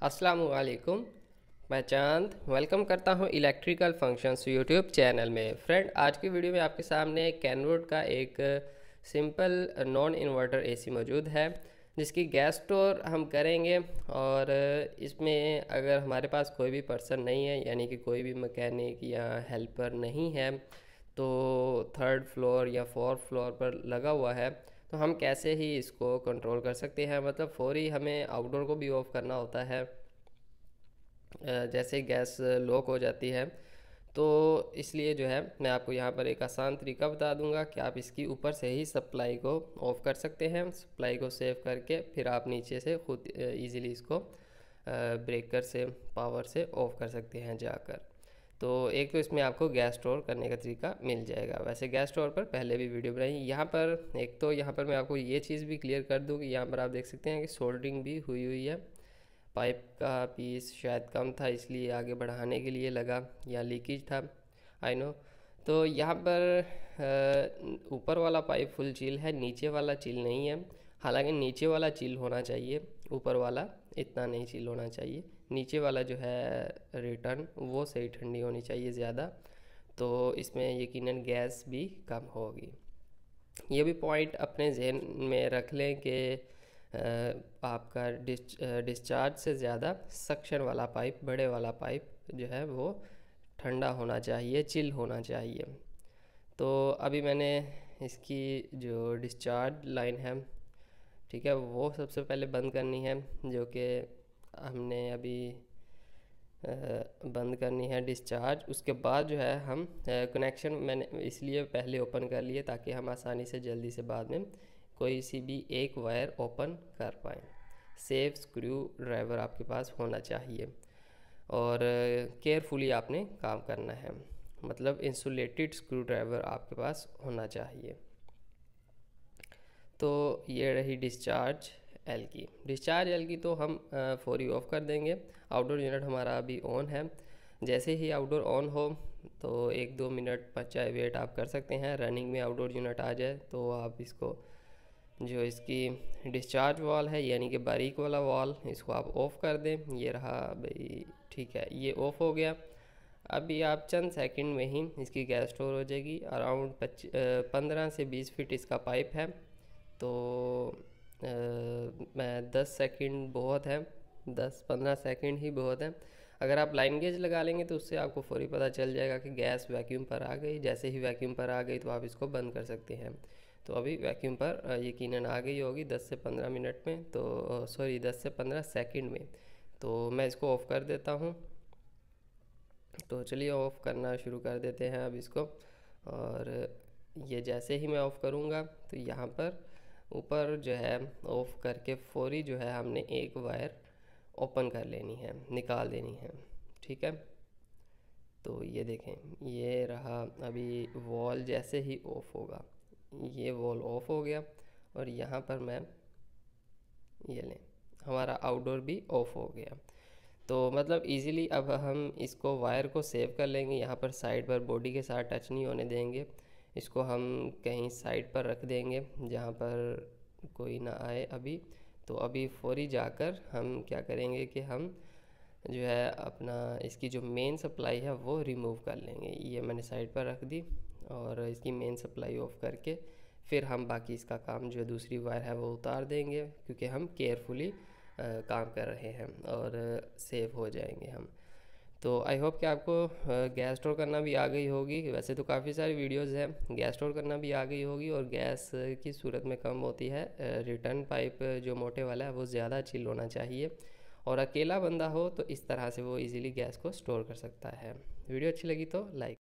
अस्सलामु अलैकुम। मैं चांद वेलकम करता हूं इलेक्ट्रिकल फंक्शंस यूट्यूब चैनल में। फ्रेंड, आज की वीडियो में आपके सामने कैनवुड का एक सिंपल नॉन इन्वर्टर एसी मौजूद है जिसकी गैस स्टोर हम करेंगे। और इसमें अगर हमारे पास कोई भी पर्सन नहीं है, यानी कि कोई भी मैकेनिक या हेल्पर नहीं है, तो थर्ड फ्लोर या फोर्थ फ्लोर पर लगा हुआ है, तो हम कैसे ही इसको कंट्रोल कर सकते हैं। मतलब फौरी हमें आउटडोर को भी ऑफ करना होता है जैसे गैस लॉक हो जाती है। तो इसलिए जो है मैं आपको यहाँ पर एक आसान तरीका बता दूंगा कि आप इसकी ऊपर से ही सप्लाई को ऑफ़ कर सकते हैं। सप्लाई को सेव करके फिर आप नीचे से खुद इजीली इसको ब्रेकर से पावर से ऑफ़ कर सकते हैं जाकर। तो एक तो इसमें आपको गैस स्टोर करने का तरीका मिल जाएगा। वैसे गैस स्टोर पर पहले भी वीडियो बनाई। यहाँ पर एक तो यहाँ पर मैं आपको ये चीज़ भी क्लियर कर दूँ कि यहाँ पर आप देख सकते हैं कि सोल्डरिंग भी हुई हुई है। पाइप का पीस शायद कम था इसलिए आगे बढ़ाने के लिए लगा, या लीकेज था, आई नो। तो यहाँ पर ऊपर वाला पाइप फुल चिल है, नीचे वाला चिल नहीं है। हालांकि नीचे वाला चिल होना चाहिए, ऊपर वाला इतना नहीं चिल होना चाहिए। नीचे वाला जो है रिटर्न वो सही ठंडी होनी चाहिए ज़्यादा, तो इसमें यकीनन गैस भी कम होगी। ये भी पॉइंट अपने जहन में रख लें कि आपका डिस्चार्ज से ज़्यादा सक्शन वाला पाइप, बड़े वाला पाइप जो है वो ठंडा होना चाहिए, चिल होना चाहिए। तो अभी मैंने इसकी जो डिस्चार्ज लाइन है, ठीक है, वो सबसे पहले बंद करनी है, जो कि हमने अभी बंद करनी है डिस्चार्ज। उसके बाद जो है हम कनेक्शन मैंने इसलिए पहले ओपन कर लिए ताकि हम आसानी से जल्दी से बाद में कोई सी भी एक वायर ओपन कर पाएँ। सेफ स्क्रू ड्राइवर आपके पास होना चाहिए और केयरफुली आपने काम करना है, मतलब इंसुलेटेड स्क्रू ड्राइवर आपके पास होना चाहिए। तो ये रही डिस्चार्ज एल की। डिस्चार्ज एल की तो हम फौरी ऑफ कर देंगे। आउटडोर यूनिट हमारा अभी ऑन है। जैसे ही आउटडोर ऑन हो तो 1-2 मिनट चाहे वेट आप कर सकते हैं। रनिंग में आउटडोर यूनिट आ जाए तो आप इसको, जो इसकी डिस्चार्ज वॉल है यानी कि बारीक वाला वॉल, इसको आप ऑफ़ कर दें। ये रहा भाई, ठीक है, ये ऑफ़ हो गया। अभी आप चंद सेकंड में ही इसकी गैस स्टोर हो जाएगी। अराउंड 15 से 20 फीट इसका पाइप है, तो मैं 10 सेकंड बहुत है, 10-15 सेकंड ही बहुत है। अगर आप लाइन गेज लगा लेंगे तो उससे आपको फौरी पता चल जाएगा कि गैस वैक्यूम पर आ गई। जैसे ही वैक्यूम पर आ गई तो आप इसको बंद कर सकते हैं। तो अभी वैक्यूम पर यकीनन आ गई होगी 10 से 15 मिनट में, तो सॉरी 10 से 15 सेकंड में। तो मैं इसको ऑफ़ कर देता हूँ। तो चलिए ऑफ़ करना शुरू कर देते हैं अब इसको। और ये जैसे ही मैं ऑफ़ करूँगा तो यहाँ पर ऊपर जो है ऑफ़ करके फौरी जो है हमने एक वायर ओपन कर लेनी है, निकाल देनी है, ठीक है। तो ये देखें, ये रहा। अभी वॉल जैसे ही ऑफ़ होगा, ये वॉल ऑफ़ हो गया और यहाँ पर मैं, ये लें, हमारा आउटडोर भी ऑफ़ हो गया। तो मतलब इजीली अब हम इसको वायर को सेव कर लेंगे। यहाँ पर साइड पर बॉडी के साथ टच नहीं होने देंगे। इसको हम कहीं साइड पर रख देंगे जहाँ पर कोई ना आए अभी। तो अभी फौरी जाकर हम क्या करेंगे कि हम जो है अपना इसकी जो मेन सप्लाई है वो रिमूव कर लेंगे। ये मैंने साइड पर रख दी और इसकी मेन सप्लाई ऑफ करके फिर हम बाकी इसका काम जो दूसरी वायर है वो उतार देंगे, क्योंकि हम केयरफुली काम कर रहे हैं और सेव हो जाएंगे हम। तो आई होप कि आपको गैस स्टोर करना भी आ गई होगी। वैसे तो काफ़ी सारी वीडियोस हैं, गैस स्टोर करना भी आ गई होगी। और गैस की सूरत में कम होती है। रिटर्न पाइप जो मोटे वाला है वो ज़्यादा चिल होना चाहिए, और अकेला बंदा हो तो इस तरह से वो इजीली गैस को स्टोर कर सकता है। वीडियो अच्छी लगी तो लाइक